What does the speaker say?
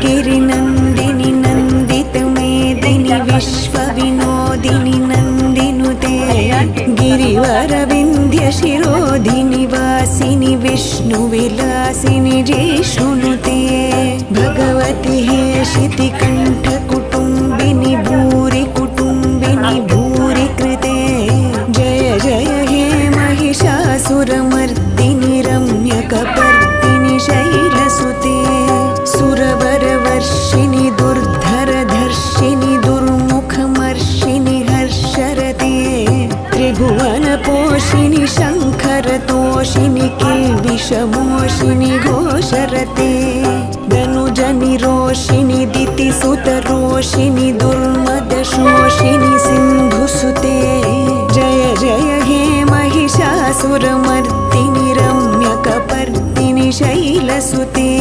गिरिनन्दिनि नन्दितमेदिनि विश्वविनोदिनि नन्दिनुते गिरिवरविन्ध्यशिरोधिनि वासिनि विष्णुविलासिनि जिष्णुनुते भगवति हेशितिकण्ठकुटुम्बिनि भूरि कुटुम्बिनि भूरि कृते जय जय हे महिषासुरमर्दिनि रम्यकपर्दिनि शैलसुते सुरवरवर्षिणि दुर्धरधर्षिणि दुर्मुखमर्षिणि हर्षरते त्रिभुवनपोषिणि शङ्खरतोषिणि किल्बिषमोषिणि घोषरते धनुजनिरोषिणि दितिसुतरोषिणि दुर्मदशोषिणि सिन्धुसुते जय जय हे महिषासुरमर्दिनि रम्यकपर्दिनि शैलसुते।